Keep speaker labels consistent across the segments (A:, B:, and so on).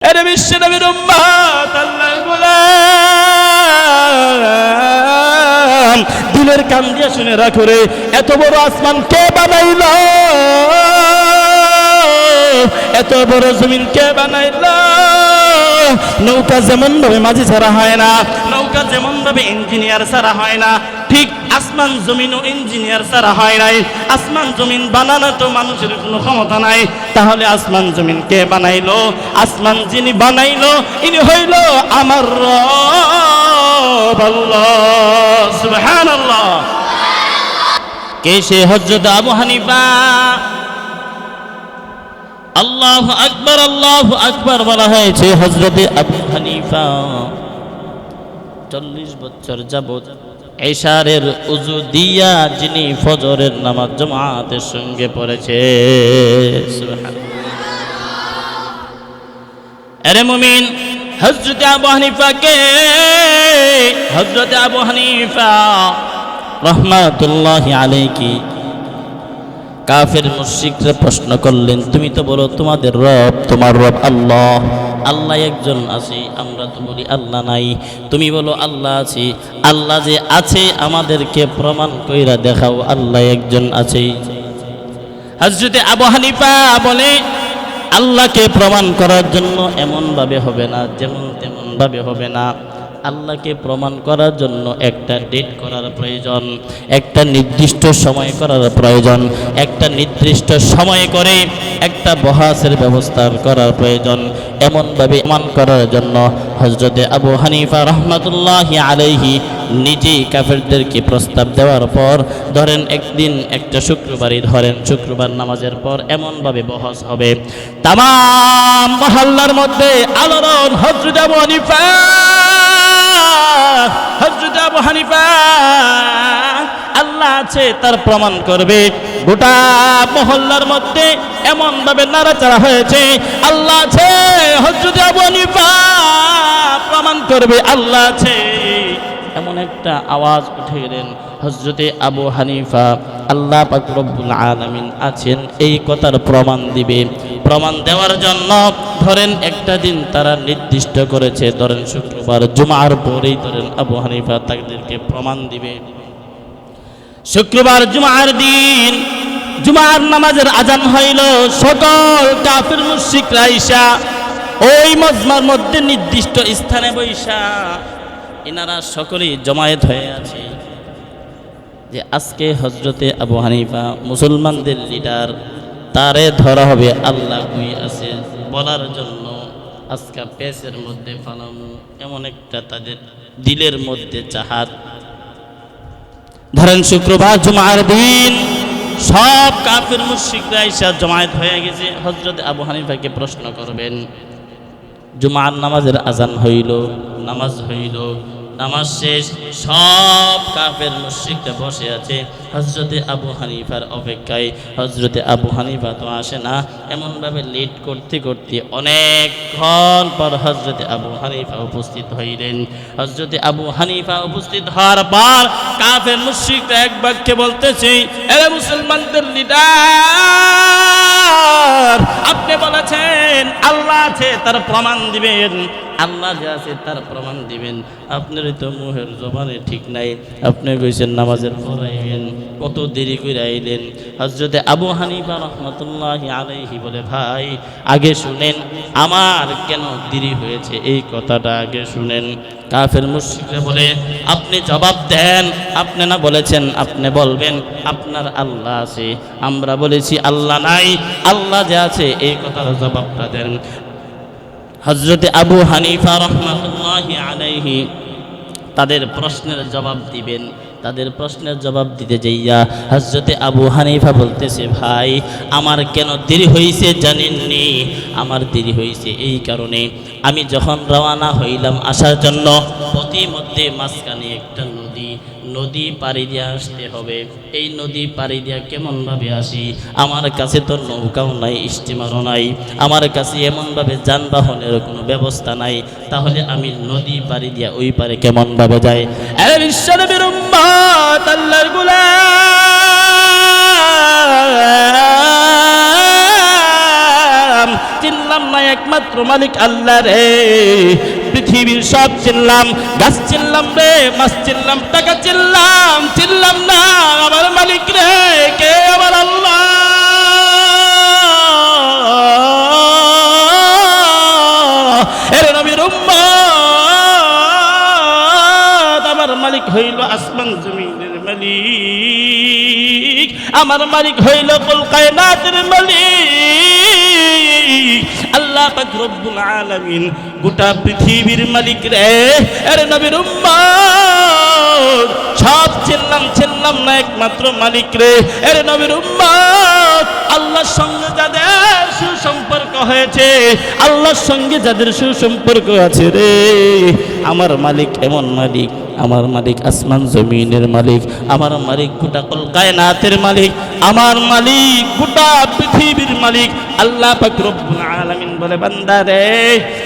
A: এরে বিশ্ব নবীর উম্মত আল্লাহর গোলাম, দিলের কান দিয়ে শুনে রাখো রে, এত বড় আসমান কে বানাইল? এত বড় জমিন কে বানাইল? নৌকা যেমন ভাবে মাঝি ছাড়া হয় না, নৌকা যেমন ভাবে ইঞ্জিনিয়ার ছাড়া হয় না, ঠিক আসমান জমিনও ইঞ্জিনিয়ার ছাড়া হয় নাই। আসমান জমিন বানানো তো মানুষের কোনো ক্ষমতা নাই, তাহলে আসমান জমিন কে বানাইলো? আসমান যিনি বানাইলো ইনি হইল আমার রব আল্লাহ সুবহানাল্লাহ। কে সে? হযরত আবু হানিফা। আল্লাহু আকবার বলা হয়েছে হযরতে আবু হানিফা 40 বছর যাবত এশারের উযু দিয়া যিনি ফজরের নামাজ জামাতের সঙ্গে পড়েছে। সুবহানাল্লাহ। আরে মুমিন, হযরত আবু হানিফাকে হযরত আবু হানিফা রাহমাতুল্লাহি আলাইহি কাফের মুশরিকরা প্রশ্ন করলেন, তুমি তো বলো তোমাদের রব, তোমার রব আল্লাহ, আল্লাহ একজন আছে, আমরা তো বলি আল্লাহ নাই। তুমি বলো আল্লাহ আছে, আল্লাহ যে আছে আমাদেরকে প্রমাণ কইরা দেখাও আল্লাহ একজন আছে। হযরত আবু হানিফা বলে, আল্লাহকে প্রমাণ করার জন্য এমন ভাবে হবে না, যেমন তেমন ভাবে হবে না। আল্লাহকে প্রমাণ করার জন্য একটা ডেট করার প্রয়োজন, একটা নির্দিষ্ট সময় করার প্রয়োজন, একটা নির্দিষ্ট সময় করে একটা বহাসের ব্যবস্থা করার প্রয়োজন। এমনভাবে প্রমাণ করার জন্য হযরতে আবু হানিফা রাহমাতুল্লাহি আলাইহি নিজেই কাফেরদেরকে প্রস্তাব দেওয়ার পর, ধরেন একদিন একটা শুক্রবারই ধরেন, শুক্রবার নামাজের পর এমনভাবে বহস হবে, তামাম মহল্লার মধ্যে আলোড়ন। হযরত আবু হানিফা আল্লাহ আছে তার প্রমাণ করবে। গোটা মহল্লার মধ্যে এমন ভাবে নাড়াচাড়া হয়েছে, আল্লাহ আছে, হযরত আবু হানিফা প্রমাণ করবে আল্লাহ আছে, এমন একটা আওয়াজ উঠে গেলেন। হযরতে আবু হানিফা আল্লাহ পাক রব্বুল আলামিন আছেন এই কথার প্রমাণ দিবে। প্রমাণ দেওয়ার জন্য ধরেন একটা দিন তারা নির্দিষ্ট করেছে, ধরেন শুক্রবার, জুমার পরেই ধরেন আবু হানিফা তাদেরকে প্রমাণ দিবে। শুক্রবার জুমার দিন জুমার নামাজের আজান হইল, সকল কাফির মুশরিকরা আইসা ওই মজমার মধ্যে নির্দিষ্ট স্থানে বৈশা এনারা সকলেই জমায়েত হয়ে আছে যে আজকে হযরতে আবু হানিফা মুসলমানদের লিডার, তারে ধরা হবে আল্লাহ কই আছে বলার জন্য। আজকে পেসের মধ্যে ফালামু, এমন একটা তাদের দিলের মধ্যে চাহাত। ধরেন শুক্রবার জুমার দিন সব কাফির মুশরিকরা এসে জমায়েত হয়ে গেছে, হযরতে আবু হানিফাকে প্রশ্ন করবেন। জুমার নামাজের আজান হইল, নামাজ হইল, নামাজ শেষ, সব কাফের মুশরিকরা বসে আছে হযরতে আবু হানিফার অপেক্ষায়। হযরতে আবু হানিফা তো আসে না, এমনভাবে লেট করতে করতে অনেকক্ষণ পর হযরতে আবু হানিফা উপস্থিত হইলেন। হযরতে আবু হানিফা উপস্থিত হওয়ার পর কাফের মুশরিকরা এক বাক্যে বলতেছে, এ মুসলমানদের লিডার, আপনি বলেছেন আল্লাহ আছে তার প্রমাণ দিবেন, আল্লাহ যে আছে তার প্রমাণ দিবেন, আপনার তো মুহের জবানে ঠিক নাই, আপনি কইছেন নামাজের পর আইবেন, কত দেরি করে আইলেন। হযরতে আবু হানিফা রাহমাতুল্লাহি আলাইহি বলে, ভাই আগে শুনেন আমার কেন দেরি হয়েছে, এই কথাটা আগে শুনেন। কাফের মুশরিকরা বলে, আপনি জবাব দেন, আপনি না বলেছেন আপনি বলবেন আপনার আল্লাহ আছে, আমরা বলেছি আল্লাহ নাই, আল্লাহ যে আছে এই কথার জবাবটা দেন। হযরতে আবু হানিফা রাহমাতুল্লাহি আলাইহি তাদের প্রশ্নের জবাব দিবেন। তাদের প্রশ্নের জবাব দিতে যাইয়া হযরতে আবু হানিফা বলতেছে, ভাই আমার কেন দেরি হয়েছে জানেননি? আমার দেরি হয়েছে এই কারণে, আমি যখন রওনা হইলাম আসার জন্য, পথিমধ্যে মাঝখানে একটা নদী পাড়ি দিয়ে আসতে হবে। এই নদী পাড়ি দিয়া কেমনভাবে আসি? আমার কাছে তো নৌকাও নাই, স্টিমারও নাই, আমার কাছে এমনভাবে যানবাহনের কোনো ব্যবস্থা নাই, তাহলে আমি নদী পাড়ি দিয়া ওই পারে কেমনভাবে যাই? আরে বিশ্বনবীর উম্মত আল্লাহর গোলাম, চিনলাম না না, একমাত্র মালিক আল্লাহ রে। পৃথিবীর সব চিনলাম, গাছ চিনলাম রে, মাছ চিনলাম, টাকা চিনলাম, চিনলাম না আমার মালিক রে। কে? আমার আল্লাহ। এর নবীর উম্মত, আমার মালিক হইল আসমান জমিনের মালিক, আমার মালিক হইল কুল কায়নাতের মালিক, আল্লাহ পাক রব্বুল আলামিন, গোটা পৃথিবীর মালিক রে। এর নবীর উম্মত, সব চিনলাম না, একমাত্র মালিক রে। এর নবীর উম্মত, আল্লাহর সঙ্গে যাদের সুসম্পর্ক হয়েছে, আল্লাহর সঙ্গে যাদের সুসম্পর্ক আছে রে, আমার মালিক এমন মালিক, আমার মালিক আসমান জমিনের মালিক, আমার মালিক গোটা কুল কায়নাতের মালিক, আমার মালিক গোটা পৃথিবীর মালিক, আল্লাহ পাক রব্বুল আলামিন বলে, বান্দা রে,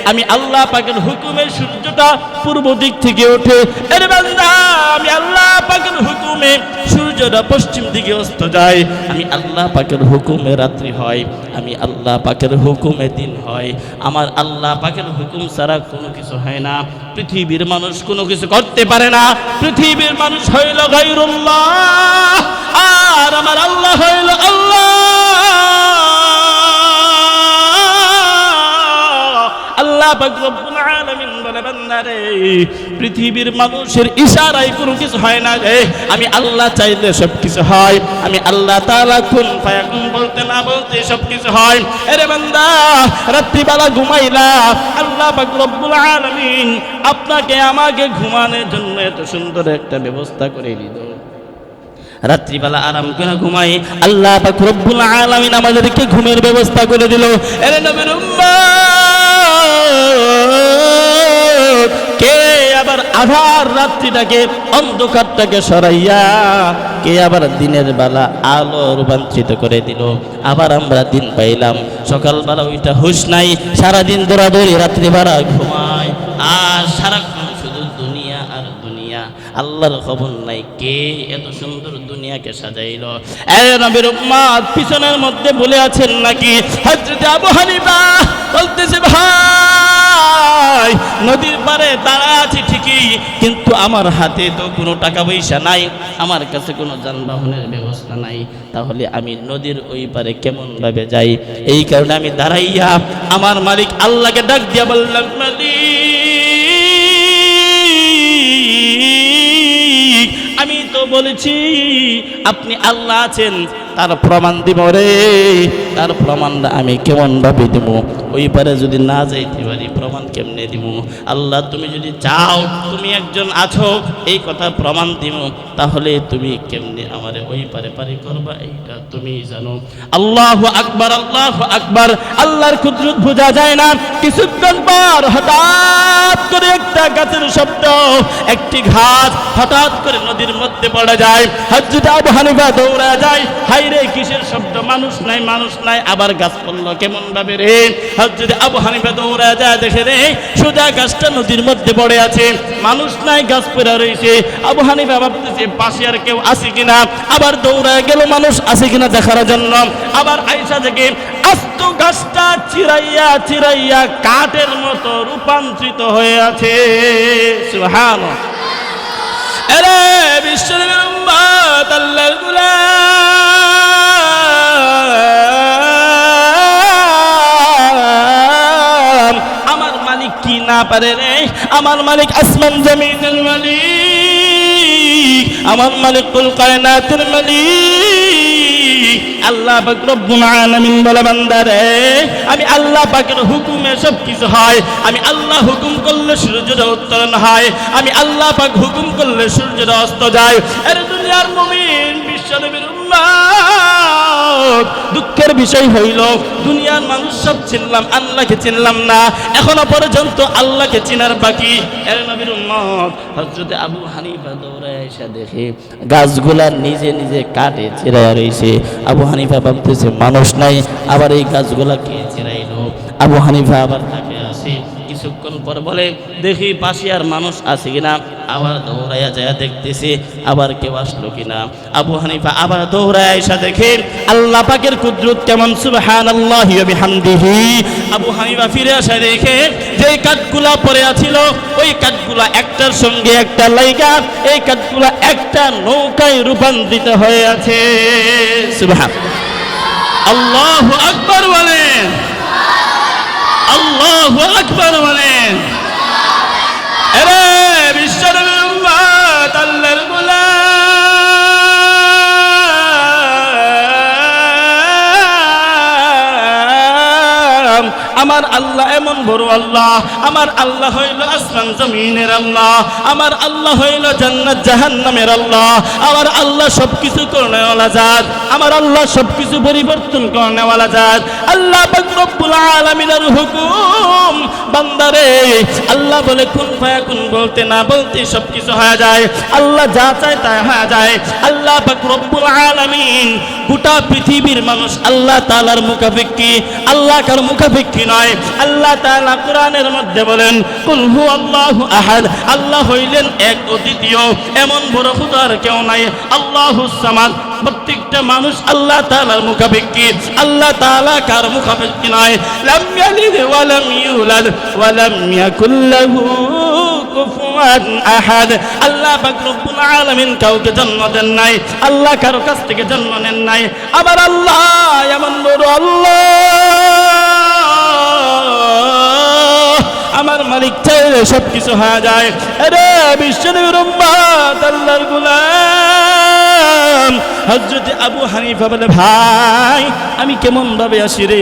A: আমি আল্লাহ পাকের হুকুমে সূর্যটা পূর্ব দিক থেকে ওঠে। এর বান্দা, আমি আল্লাহ পাকের হুকুমে সূর্যটা পশ্চিম দিকে অস্ত যায়। আমি আল্লাহ পাকের হুকুমে রাত্রি হয়, আমি আল্লাহ পাকের হুকুমে দিন হয়। আমার আল্লাহ পাকের হুকুম ছাড়া কোনো কিছু হয় না। পৃথিবীর মানুষ কোনো কিছু করতে পারে না। পৃথিবীর মানুষ হইল গায়রুল্লাহ, আর আমার আল্লাহ হইল আল্লাহ। আল্লাহ পাক রব্বুল আলামিন বলে, বান্দা রে, পৃথিবীর মানুষের ইশারায় কোনো কিছু হয় না রে। আমি আল্লাহ চাইলে সব কিছু হয়। আমি আল্লাহ তাআলা কুন ফায়াকুন বলতে না বলতে সব কিছু হয়। আরে বান্দা, রাত্রিবেলা ঘুমাইলা, আল্লাহ পাক রব্বুল আলামিন আপনাকে আমাকে ঘুমানোর জন্য এত সুন্দর একটা ব্যবস্থা করে দিল। রাত্রিবেলা আরাম করে ঘুমাই, আল্লাহ পাক রব্বুল আলামিন আমাদেরকে ঘুমের ব্যবস্থা করে দিল। আরে নবীর উম্মত, কে আবার আধার রাত্রিটাকে, অন্ধকারটাকে সরাইয়া কে আবার দিনের বেলা আলো রূপান্তরিত করে দিল। আবার আমরা দিন পাইলাম। সকালবেলা ওইটা হুঁশ নাই, সারাদিন দৌড়াদৌড়ি, রাত্রিবেলা ঘুমায়, আর সারাক্ষণ শুধু দুনিয়া আর দুনিয়া, আল্লাহর খবর নাই কে এত সুন্দর দুনিয়াকে সাজাইল। নবীর উম্মত, পিছনের মধ্যে বলে আছেন নাকি হযরত আবু হানিফা বলতেছে, ভাই নদীর পারে দাঁড়া আছি ঠিকই, কিন্তু আমার হাতে তো কোনো টাকা পয়সা নাই, আমার কাছে কোনো যানবাহনের ব্যবস্থা নাই, তাহলে আমি নদীর ওই পারে কেমন ভাবে যাই? এই কারণে আমি দাঁড়াইয়া আমার মালিক আল্লাহকে ডাক দিয়া বললাম, মালিক, আমি তো বলেছি আপনি আল্লাহ আছেন, তার প্রমাণ দিব রে। তার প্রমাণটা আমি কেমন ভাবে দিব? ওই পারে যদি না যাইতে পারি প্রমাণ কেমনে দিব? আল্লাহ, তুমি যদি চাও, তুমি একজন আছো, এই কথা প্রমাণ দিব, তাহলে তুমি কেমনে আমারে ওই পারে পারি করবা, এইটা তুমি জানো। আল্লাহু আকবার, আল্লাহু আকবার। আল্লাহর কুদরত বোঝা যায় না। কিছুক্ষণ পর হঠাৎ করে একটা গাছের শব্দ, একটি ঘাস হঠাৎ করে নদীর মধ্যে পড়ে যায়। হযরত আবু হানিফা দৌড়া যায়, হাইরে কিসের শব্দ? মানুষ নাই, মানুষ নাই, আবার গাছ পড়লো কেমন ভাবে রে? হযরত আবু হানিফা দৌড়া যায়, দেখে রে সোজা গাছটা নদীর মধ্যে পড়ে আছে, মানুষ নাই, গাছ পড়ে রয়েছে। আবু হানিফা ভাবতেছে পাশে আর কেউ আছে কিনা, আবার দৌড়া গেল মানুষ আছে কিনা দেখার জন্য। আবার আয়েশা থেকে আস্ত গাছটা চিরাইয়া চিরাইয়া কাঠের মতো রূপান্তরিত হয়ে আছে। সুবহানাল্লাহ। আরে বিশ্বনবীর উম্মত, আল্লাহর গোলাম, আমার মালিক কি না পারে রে? আমার মালিক আসমান জমিনের মালিক, আমার মালিক কুল কায়নাতের মালিক, আল্লাহ পাক রব্বুল আলামিন বলে, বান্দা রে, আমি আল্লাহ পাকের হুকুমে সব কিছু হয়। আমি আল্লাহ হুকুম করলে সূর্যটা উত্তরণ হয়, আমি আল্লাহ পাক হুকুম করলে সূর্যটা অস্ত যায়। আরে দুনিয়ার মুমিন, বিশ্বনবীর উম্মত, দুঃখের বিষয় হইল দুনিয়ার মানুষ সব চিনলাম, আল্লাহকে চিনলাম না, এখনো পর্যন্ত আল্লাহকে চিনার বাকি। এর নবীর উম্মত হযরত আবু হানিফা দৌড়ায় এসে দেখে গাছগুলা নিজে নিজে কাটে চিরাইয়া রয়েছে। আবু হানিফা ভাবতেছে মানুষ নাই, আবার এই গাছগুলা কে চিরাইলো? আবু হানিফা আবার তাকে করছি। কিছুক্ষণ পর বলে দেখি পাশে আর মানুষ আছে কিনা, আবার দৌড়াইয়া যায় দেখতেছি আবার কেউ আসলো কিনা। আবু হানিফা আবার দৌড়ায় এসে দেখে আল্লাহ পাকের কুদরত কেমন, সুবহানাল্লাহি ওয়া বিহামদিহি। আবু হানিফা ফিরে আসে দেখে যে কাঠগুলা পড়ে আছিল ওই কাঠগুলা একটার সঙ্গে একটা লাইগা এই কাঠগুলা একটা নৌকায় রূপান্তরিত হয়ে আছে। সুবহান আল্লাহু আকবার বলেন, আল্লাহু আকবার বলেন। আরে বিশ্বনবীর উম্মত আল্লাহর গোলাম, আমার আল্লাহ এমন বড় আল্লাহ, আমার আল্লাহ হইল আসমান জমিনের আল্লাহ, আমার আল্লাহ হইল জান্নাত জাহান্নামের আল্লাহ, আমার আল্লাহ সবকিছু করনেওয়ালা জাত, আমার আল্লাহ সবকিছু পরিবর্তন করনেওয়ালা জাত। আল্লাহ পাক রব্বুল আলামিনের হুকুম বান্দারে, আল্লাহ বলে কুন ফায়াকুন, বলতে না বলতে সবকিছু হয়ে যায়। আল্লাহ যা চায় তাই হয়ে যায়। আল্লাহ পাক রব্বুল আলামিন গোটা পৃথিবীর মানুষ আল্লাহ তাআলার মুখাপেক্ষী, আল্লাহ কার মুখাপেক্ষী নয়। আল্লাহ তাআলা কোরআনের মধ্যে বলেন কুল হুয়াল্লাহু আহাদ, আল্লাহ হইলেন এক অদ্বিতীয়, এমন বড় খোদার কেউ নাই। আল্লাহুস সামাদ, প্রত্যেকটা মানুষ আল্লাহ তাআলার মুখাপেক্ষী, আল্লাহ তাআলা কার মুখাপেক্ষী নয়। লাম ইয়ালিদ ওয়া লাম ইউলাদ ওয়া লাম ইয়াকুল লাহু কুফুয়ান আহাদ। আল্লাহ পাক রব্বুল আলামিন কাউকে জন্ম দেন নাই, আল্লাহ কারো কাছ থেকে জন্ম নেন নাই। আবার আল্লাহ এমন বড় আল্লাহ, আমার মালিক চাইলে সবকিছু হয়ে যায়। আরে বিশ্বনবীর উম্মত আল্লাহর গোলাম হযরত আবু হানিফা বলে ভাই আমি কেমন ভাবে আসি রে,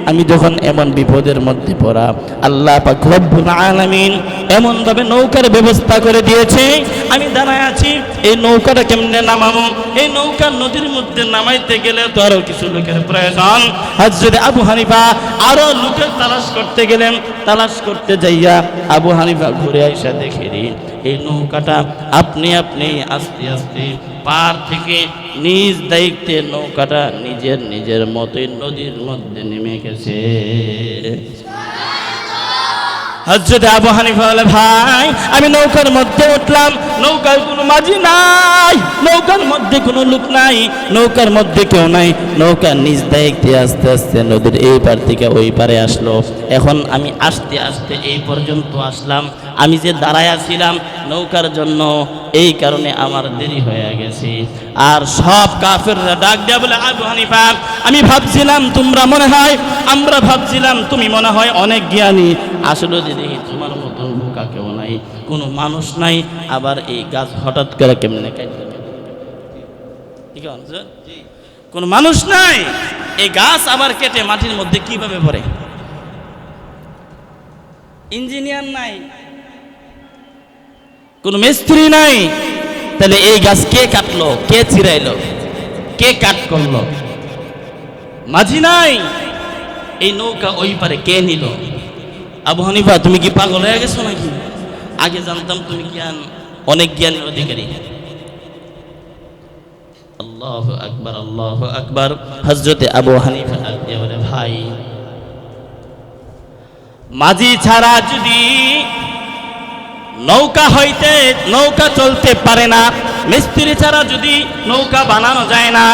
A: আমি যখন এমন বিপদের মধ্যে পড়া আল্লাহ পাক রব্বুল আলামিন এমন ভাবে নৌকার ব্যবস্থা করে দিয়েছে, আমি দাঁড়ায় আছি এই নৌকাটা কেমনে নামাবো। এই নৌকা নদীর মধ্যে নামাইতে গেলে তো আরো কিছু লোকের প্রয়োজন। হযরত আবু হানিফা আরো লোকের তালাশ করতে গেলেন, তালাশ করতে যাইয়া আবু হানিফা ঘুরে আইসা দেখে এই নৌকাটা আপনি আপনি আস্তে আস্তে পার থেকে নিজ দায়িত্বে নৌকাটা নিজের নিজের মতোই নদীর মধ্যে নেমে গেছে। হযরত আবু হানিফা বলে ভাই আমি নৌকার মধ্যে উঠলাম, নৌকার কোনো মাঝি নাই, নৌকার মধ্যে কোনো লোক নাই, নৌকার মধ্যে কেউ নাই, নৌকা নিজ দায়িত্বে আস্তে আস্তে নদীর এই পার থেকে ওই পারে আসলো। এখন আমি আস্তে আস্তে এই পর্যন্ত আসলাম, আমি যে দাঁড়ায় ছিলাম নৌকার জন্য এই কারণে আমার দেরি হয়ে গেছে। আর সব কাফেররা ডাক দেয়া বলে আবু হানিফা আমি ভাবছিলাম তোমরা মনে হয়, আমরা ভাবছিলাম তুমি মনে হয় অনেক জ্ঞানী, আসলে দেখি তোমার মতন বোকা কেউ নাই, কোনো মানুষ নাই। আবার এই গাছ হঠাৎ করে কেমনে কাটবে, কোনো মানুষ নাই, এই গাছ আবার কেটে মাটির মধ্যে কিভাবে পড়ে? ইঞ্জিনিয়ার নাই, কোন মিস্ত্রি নাই, তাহলে এই গাছ কে কাটলো, কে ছিড়াইলো, কে কাট করলো? মাঝি নাই, এই নৌকা ওই পারে কে নিল? আবু হানিফা তুমি কি পাগল হয়ে গেছো নাকি? আগে জানতাম তুমি অনেক জ্ঞানের অধিকারী। আল্লাহু আকবার, আল্লাহু আকবার। হযরত আবু হানিফা বলে ভাই মাঝি ছাড়া যদি নৌকা হইতে নৌকা চলতে পারে না, মিস্ত্রি ছাড়া যদি নৌকা বানানো যায় না,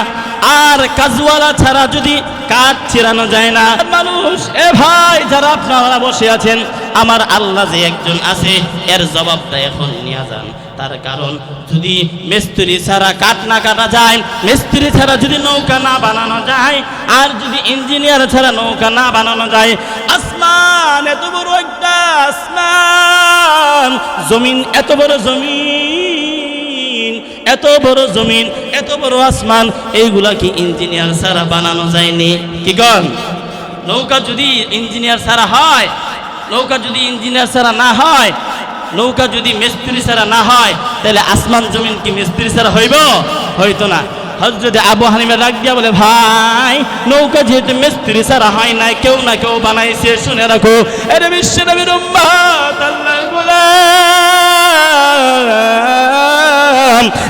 A: আর কাজওয়ালা ছাড়া যদি কাঠ ছিড়ানো যায় না, মানুষ এ ভাই যারা আপনারা বসে আছেন, আমার আল্লাহ যে একজন আছে এর জবাবটা এখন নিয়ে যান। তার কারণ যদি মিস্ত্রি ছাড়া কাঠ না কাটা যায়, মিস্ত্রি ছাড়া যদি নৌকা না বানানো যায়, আর যদি ইঞ্জিনিয়ার ছাড়া নৌকা না বানানো যায়, আসমান এত বড় একটা আসমান, জমিন এত বড় জমিন, এত বড় জমিন, এত বড় আসমান, এইগুলা কি ইঞ্জিনিয়ার ছাড়া বানানো যায়নি? কি কন? নৌকা যদি ইঞ্জিনিয়ার ছাড়া হয়, নৌকা যদি ইঞ্জিনিয়ার ছাড়া না হয়, নৌকা যদি মিস্ত্রি ছাড়া না হয়, তাহলে আসমান জমিন কি মিস্ত্রি ছাড়া হইব? হইতো না। হযরত আবু হানিফা ডাক দিয়া বলে ভাই নৌকা যেহেতু মিস্ত্রি ছাড়া হয় নাই, কেউ না কেউ বানাইছে, শুনে রাখো এর বিশ্বনবীর উম্মত আল্লাহর গোলাম,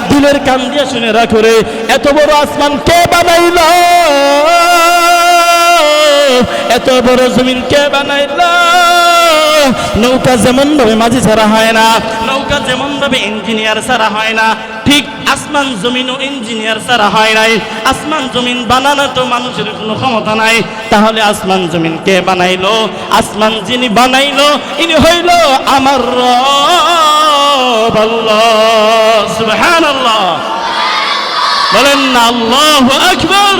A: দিলের কান দিয়ে শুনে রাখো রে, এত বড় আসমান কে বানাইল, এত বড় জমিন কে বানাইল? নৌকা যেমন ভাবে মাঝি ছাড়া হয় না, নৌকা যেমন ভাবে ইঞ্জিনিয়ার ছাড়া হয় না, ঠিক আসমান জমিনও ইঞ্জিনিয়ার ছাড়া হয় নাই। আসমান জমিন বানানো তো মানুষের কোনো ক্ষমতা নাই, তাহলে আসমান জমিন কে বানাইলো? আসমান যিনি বানাইলো ইনি হইল আমার রব আল্লাহ। সুবহানাল্লাহ, বলেন না আল্লাহু আকবার।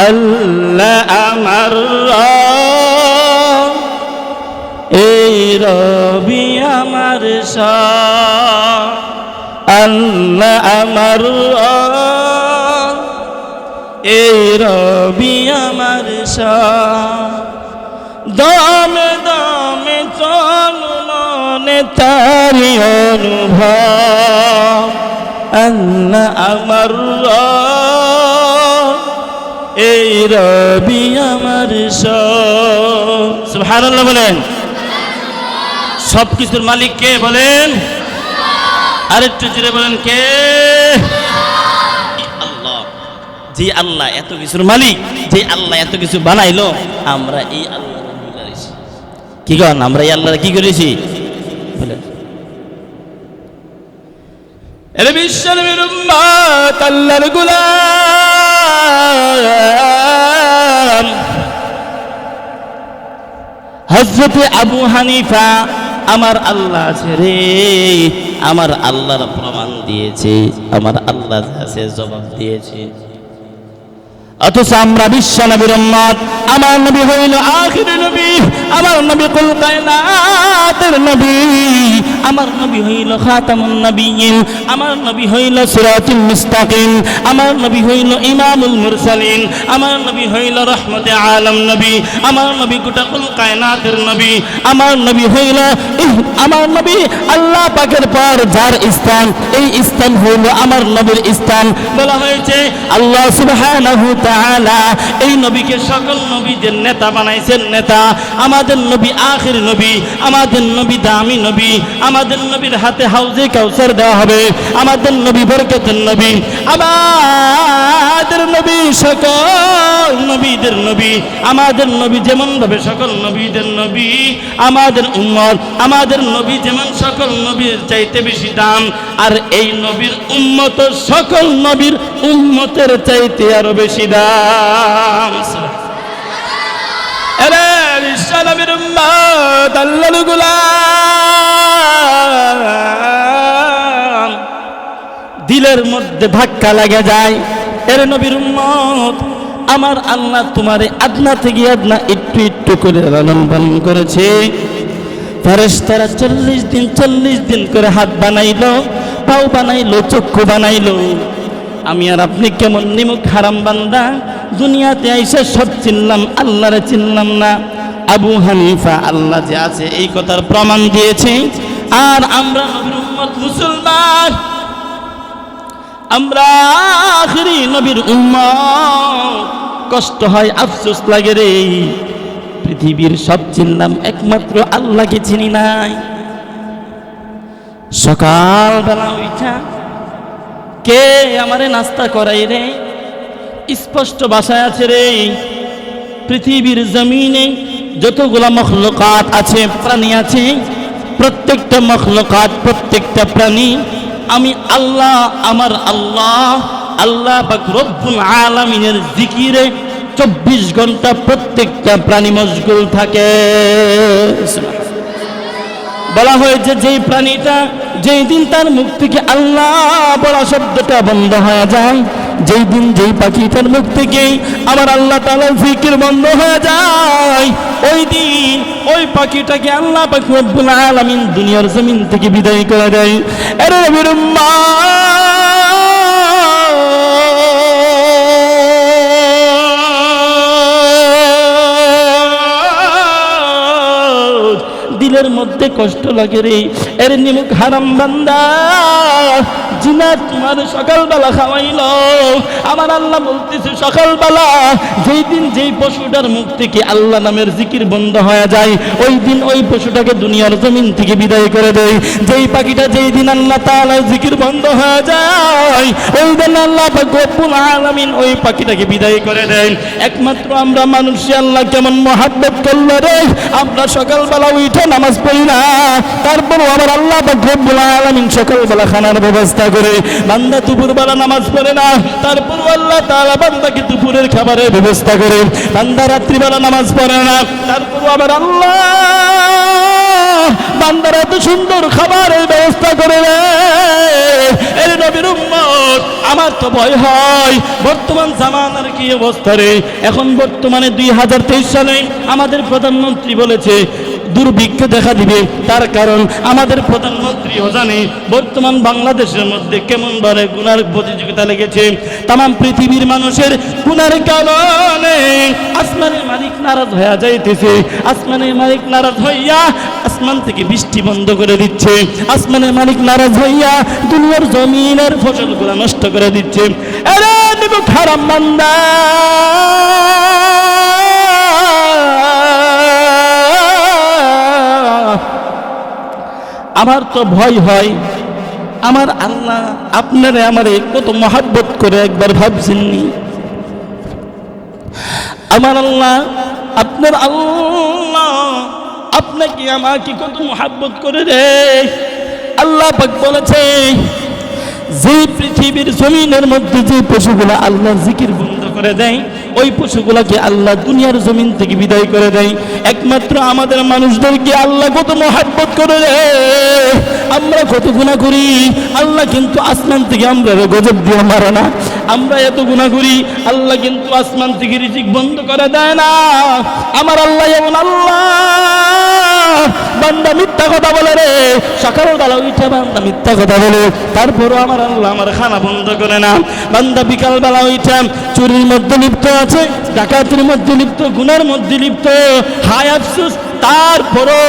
A: আল্লাহ আমার রব, এই রবি আমার সব। আল্লাহ আমার রব, এই রবি আমার সব। দমে দমে চল মনে তারি অনুভব। আল্লাহ আমার রব, এই রবি আমার সব। সুবহানাল্লাহ বলেন। সব কিছুর মালিক কে বলেন? আরেকটু জোরে বলেন কে? আল্লাহ। যে আল্লাহ এত কিছুর মালিক, যে আল্লাহ এত কিছু বানাইলো, আমরা এই আল্লাহ কি করেন? আমরা এই আল্লাহ কি করেছি বলেন? এর বিশ্বনবীর উম্মত, আল্লাহর গোলাম হযরত আবু হানিফা আমার আল্লাহ আছে রে, আমার আল্লাহর প্রমাণ দিয়েছে, আমার আল্লাহ আছে জবাব দিয়েছে। অথচ আমরা বিশ্বনবীর উম্মত, আমার নবী হইল আখির নবী, আমার নবী কুল কায়নাতের নবী, আমার নবী হইল খাতামুন নবিয়্যিন, আমার নবী হইল সিরাতুল মুস্তাকিম, আমার নবী হইল ইমামুল মুরসালিন, আমার নবী হইল রহমতে আলম নবী, আমার নবী গোটা কুল কায়নাতের নবী, আমার নবী হইল আমার নবী আল্লাহ পাকের পর যার স্থান, এই স্থান হইল আমার নবীর স্থান। বলা হয়েছে আল্লাহ সুবহানাহু তাআলা এই নবীকে সকল নবীদের নেতা বানাইছেন, নেতা। আমাদের নবী আখির নবী, আমাদের নবী দামি নবী, আমাদের নবীর হাতে হাউজে কাউসার দেওয়া হবে, আমাদের নবী বরকতের নবী, আমাদের নবী সকল নবীদের নবী, আমাদের নবী যেমন ভাবে সকল নবীদের নবী, আমাদের উম্মত, আমাদের নবী যেমন সকল নবীর চাইতে বেশি দাম, আর এই নবীর উম্মত সকল নবীর উম্মতের চাইতে আরো বেশি দাম। আরে বিশ্বনবীর উম্মত, আল্লাহর গোলাম, দিলের মধ্যে ধাক্কা লাগে যায়। এর নবীর উম্মত, আমার আল্লাহ তোমারে আদনা থেকে আদনা একটু একটু করে লালন পালন করেছে। ফেরেশতারা 40 দিন করে হাত বানাইলো, পাও বানাইলো, চক্ষু বানাইলো। আমি আর আপনি কেমন নিমুখ হারাম বান্দা, দুনিয়াতে আইসা সব চিনলাম, আল্লাহরে চিনলাম না। আবু হানিফা আল্লাহ যে আছে এই কথার প্রমাণ দিয়েছে। আর আমরা নবীর উম্মত মুসলমান, আমরা আখিরি নবীর উম্মত। কষ্ট হয়, আফসোস লাগে রে, পৃথিবীর সব চিনলাম, একমাত্র আল্লাহকে চিনি নাই। সকালবেলা উঠা কে আমারে নাস্তা করাই রে? স্পষ্ট ভাষায় আছে রে, পৃথিবীর জমিনে যতগুলা মখলুকাত আছে, প্রাণী আছে, প্রত্যেকটা মখলুকাত, প্রত্যেকটা প্রাণী আমি আল্লাহ, আমার আল্লাহ, আল্লাহ পাক রব্বুল আলামিনের জিকিরে 24 ঘন্টা প্রত্যেকটা প্রাণী মশগুল থাকে। বলা হয়েছে যেই প্রাণীটা, যেই দিন তার মুখ থেকে আল্লাহ বলা শব্দটা বন্ধ হয়ে যায়, যেই দিন যেই পাখিটার মুখ থেকে আমার আল্লাহ তাআলার জিকির বন্ধ হয়ে যায়, ওই দিন ওই পাখিটাকে আল্লাহ পাক রব্বুল আলামিন দুনিয়ার জমিন থেকে বিদায় করে দেয়। এর নবীর দিলের মধ্যে কষ্ট লাগে রে। এর নিমুখ হারাম বান্দা, জিনা তোমার সকালবেলা খাওয়াইলো। আমার আল্লাহ বলতেছে সকালবেলা যেই দিন যেই পশুটার মুখ থেকে আল্লাহ নামের জিকির বন্ধ হয়ে যায়, ওই দিন ওই পশুটাকে দুনিয়ার জমিন থেকে বিদায় করে দেয়। যেই পাখিটা যেই দিন আল্লাহ তাআলার জিকির বন্ধ হয়ে যায়, ওই দিন আল্লাহ পাক রব্বুল আলামিন ওই পাখিটাকে বিদায় করে দেয়। একমাত্র আমরা মানুষ আল্লাহ কেমন মহব্বত করলো রে, আমরা সকালবেলা উঠে নামাজ পড়ি না, তারপরও আবার আল্লাহ পাক রব্বুল আলামিন সকালবেলা খানার ব্যবস্থা করে। বান্দা দুপুরবেলা নামাজ পড়ে না, তারপরও আল্লাহ তাআলা বান্দাকে দুপুরের খাবারের ব্যবস্থা করে। বান্দা রাত্রিবেলা নামাজ পড়ে না, তারপরও আবার আল্লাহ বান্দার এত সুন্দর খাবারের ব্যবস্থা করে রে। এর নবীর উম্মত, আমার তো ভয় হয় বর্তমান জামানার কি অবস্থা রে। এখন বর্তমানে 2023 সালে আমাদের প্রধানমন্ত্রী বলেছে দুর্ভিক্ষ দেখা দিবে। তার কারণ আমাদের প্রধানমন্ত্রীও জানে বর্তমান বাংলাদেশের মধ্যে কেমন ভাবে গুনার প্রতিযোগিতা লেগেছে। তাম পৃথিবীর মানুষের গুনার কারণে আসমানের মালিক নারাজ হয়ে যাইতেছে। আসমানের মালিক নারাজ হইয়া আসমান থেকে বৃষ্টি বন্ধ করে দিচ্ছে। আসমানের মালিক নারাজ হইয়া দুনিয়ার জমিনের ফসলগুলো নষ্ট করে দিচ্ছে। আরে দেখো খারাপ বান্দা, আমার তো ভয় হয়। আমার আল্লাহ আপনারে আমারে কত মহব্বত করে একবার ভাবছেননি? আমার আল্লাহ, আপনার আল্লাহ আপনাকে আমাকে কত মহব্বত করে রে। আল্লাহ পাক বলেছে যে পৃথিবীর জমিনের মধ্যে যে পশুগুলা আল্লাহর জিকির বন্ধ করে দেয়, ওই পশুগুলাকে আল্লাহ দুনিয়ার জমিন থেকে বিদায় করে দেয়। একমাত্র আমাদের মানুষদেরকে আল্লাহ কত মহব্বত করে রে। আমরা কত গুনাহ করি, আল্লাহ কিন্তু আসমান থেকে আমরা গজব দিয়ে মারে না। আমরা এত গুনাহ করি, আল্লাহ কিন্তু আসমান থেকে রিজিক বন্ধ করে দেয় না। আমার আল্লাহ এমন আল্লাহ, বান্দা মিথ্যা কথা বলে রে, সকালবেলা উঠে বান্দা মিথ্যা কথা বলে, তারপরও আমার আল্লাহ আমার খানা বন্ধ করে না। বান্দা বিকালবেলা উঠে চুরির মধ্যে লিপ্ত আছে, ডাকাতির মধ্যে লিপ্ত, গুনার মধ্যে লিপ্ত, হায় আফসোস, তারপরও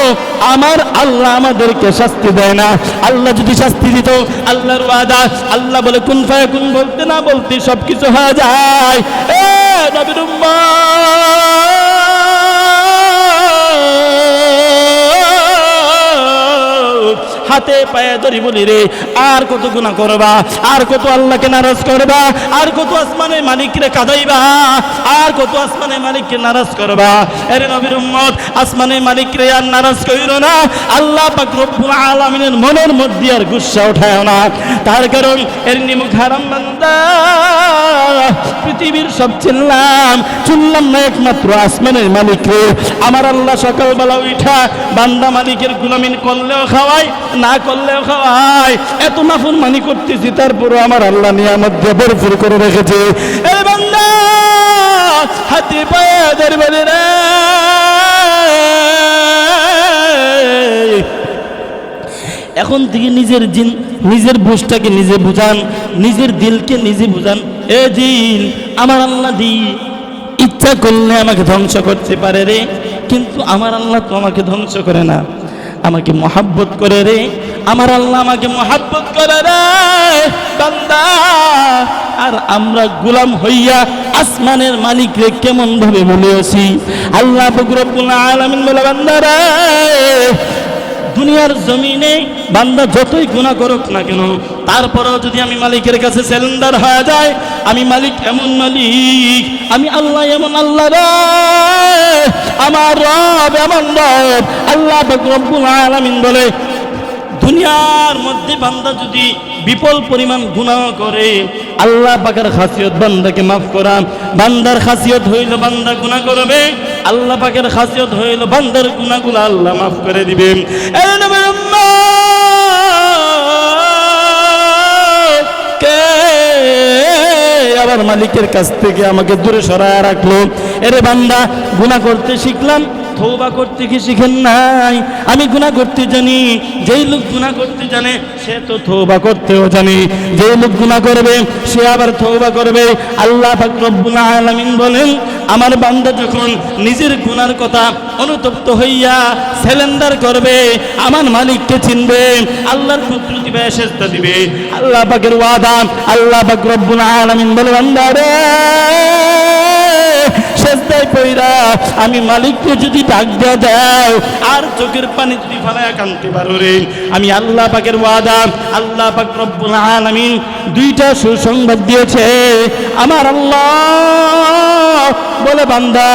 A: আমার আল্লাহ আমাদেরকে শাস্তি দেয় না। আল্লাহ যদি শাস্তি দিত, আল্লাহর ওয়াদা, আল্লাহ বলে কুন ফায়াকুন, বলতে না বলতে সবকিছু হয়ে যায়। এ নবীর উম্মত, হাতে পায়ে ধরি বলি রে, আর কত গুনাহ করবা, আর কত আল্লাহকে নারাজ করবা, আর কত আসমানের মালিককে কাঁদাইবা, আর কত আসমানের মালিককে নারাজ করবা। আরে নবীর উম্মত, আসমানের মালিককে আর নারাজ কইরো না। আল্লাহ পাক রব্বুল আলামিনের মনের মধ্যে আর গুসা উঠায় না। তার কারণ এর নিমুখ হারাম বান্দা, পৃথিবীর সব চুনলাম না একমাত্র আসমানের মালিককে। আমার আল্লাহ সকালবেলা উঠা বান্দা মালিকের গুলামিন করলেও খাওয়ায়, না করলেও খাওয়ায়। এত নাফরমানি করতেছি, তারপরে আমার আল্লাহ নিয়ামত দিয়ে ভরপুর করে রেখেছে। এই বান্দা হাতে পায়ে ধরবে রে। এখন থেকে নিজের বুঝটাকে নিজে বুঝান, নিজের দিলকে নিজে বুঝান। এ দিল, আমার আল্লাহ ইচ্ছা করলে আমাকে ধ্বংস করতে পারে রে, কিন্তু আমার আল্লাহ তো আমাকে ধ্বংস করে না, আমাকে মহাব্বত করে রে। আমার আল্লাহ আমাকে মহাব্বত করে রে বান্দা। আর আমরা গোলাম হইয়া আসমানের মালিক রে কেমন ভাবে ভুলে আসি। আল্লাহ পাক রব্বুল আলামিন বলে, বান্দা রে, দুনিয়ার জমিনে বান্দা যতই গুনাহ করুক না কেন, তারপরেও যদি আমি মালিকের কাছে সিলিন্ডার হয়ে যায়, আমি মালিক এমন মালিক, আমি আল্লাহ এমন আল্লাহ রে, আমার রব এমন রব। আল্লাহ পাক রব্বুল আলামিন বলে, দুনিয়ার মধ্যে বান্দা যদি বিপুল পরিমাণ গুনাহ করে, আল্লাহ পাকের খাসিয়ত বান্দাকে মাফ করা। বান্দার খাসিয়ত হইল বান্দা গুনাহ করবে, আল্লাহ পাকের খাসিয়ত হইল বান্দার গুনাহগুলো আল্লাহ মাফ করে দিবে। এই নবীর উম্মত কে আবার মালিকের কাছ থেকে আমাকে দূরে সরায় রাখলো। এরে বান্দা, গুনাহ করতে শিখলাম, তওবা করতে কি শিখেন নাই? আমি গুনাহ করতে জানি। যেই লোক গুনাহ করতে জানে সে তো তওবা করতেও জানে। যেই লোক গুনাহ করবে সে আবার তওবা করবে। আল্লাহ পাক রব্বুল আলামিন বলেন, আমার বান্দা যখন নিজের গুনার কথা অনুতপ্ত হইয়া সারেন্ডার করবে, আমার মালিককে চিনবে, আল্লাহর কুদরতি দিবে, সেজদা দিবে, আল্লাহ পাকের ওয়াদা, আল্লাহ পাক রব্বুল আলামিন বলে, বান্দা রে সেজদায় পইরা আমি মালিককে যদি ডাক দিয়া দাও আর চোখের পানি যদি ফেলায়া কাঁদতে পারো রে, আমি আল্লাহ পাকের ওয়াদা, আল্লাহ পাক রব্বুল আলামিন দুইটা সুসংবাদ দিয়েছে। আমার আল্লাহ বলে, বান্দা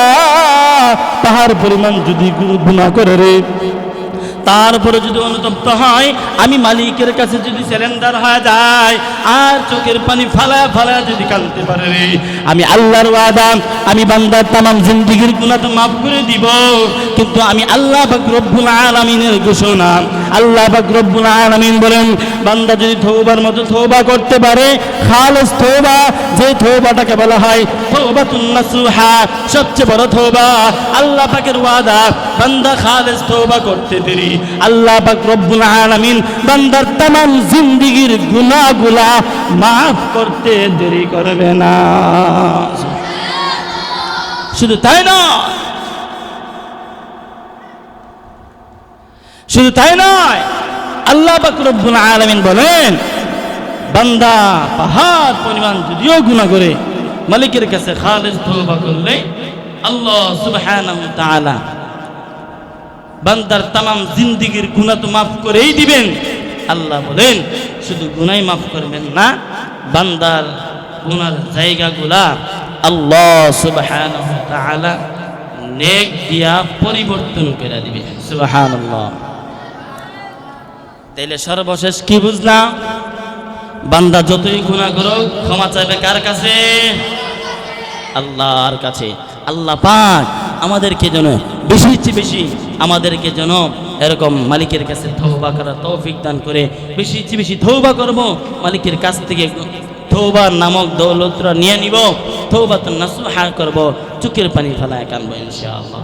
A: তাহার পরিমাণ যদি গুনাহ করে রে, তারপরে যদি অনুতপ্ত হয়, আমি মালিকের কাছে যদি সারেন্ডার হয়ে যায় আর চোখের পানি ফালায়া ফালায়া যদি কাঁদতে পারে রে, আমি আল্লাহর ওয়াদা, আমি বান্দার তামাম জিন্দেগীর গুনাহ তো মাফ করে দিব। কিন্তু আমি আল্লাহ পাক রব্বুল আলামিনের ঘোষণা, আল্লাহ পাক রব্বুল আলামিন বলেন, বান্দা যদি তওবার মতো তওবা করতে পারে, খালেস তওবা, যে তওবাটাকে বলা হয় তওবাতুন নাসুহা, সবচেয়ে বড় তওবা, আল্লাহ পাকের ওয়াদা, বান্দা খালেস তওবা করতে দেরি, আল্লাহ পাক রব্বুল আলামিন বান্দার तमाम জিন্দেগীর গুনাহগুলা maaf করতে দেরি করবে না। শুধু তাই নয়, শুধু তাই নয়, আল্লাহ পাক রব্বুল আলামিন বলেন, বান্দা পাহাড় পরিমাণ যদিও গুনাহ করে মালিকের কাছে খালেস তওবা করলে আল্লাহ সুবহানাহু ওয়া তাআলা বান্দার तमाम জিন্দেগীর গুনাহ তো মাফ করেই দিবেন। আল্লাহ বলেন, শুধু গুনাহই মাফ করবেন না, বান্দার গুনার জায়গাগুলা আল্লাহ সুবহানাহু ওয়া তাআলা নেক দিয়া পরিবর্তন করে দিবে। সুবহানাল্লাহ। তাইলে সর্বশেষ কি বুঝলাম? বান্দা যতই গুনাহ করুক ক্ষমা চাইবে কার কাছে? আল্লাহর কাছে। আল্লাহ পাক আমাদেরকে যেন বেশি বেশি আমাদেরকে যেন এরকম মালিকের কাছে তওবা করার তৌফিক দান করে, বেশি বেশি তওবা করব, মালিকের কাছ থেকে তওবার নামক দৌলতরা নিয়ে নিব, তওবাতুন নাসুহা করব, চোখের পানি ফেলায় কাঁদব ইনশাআল্লাহ।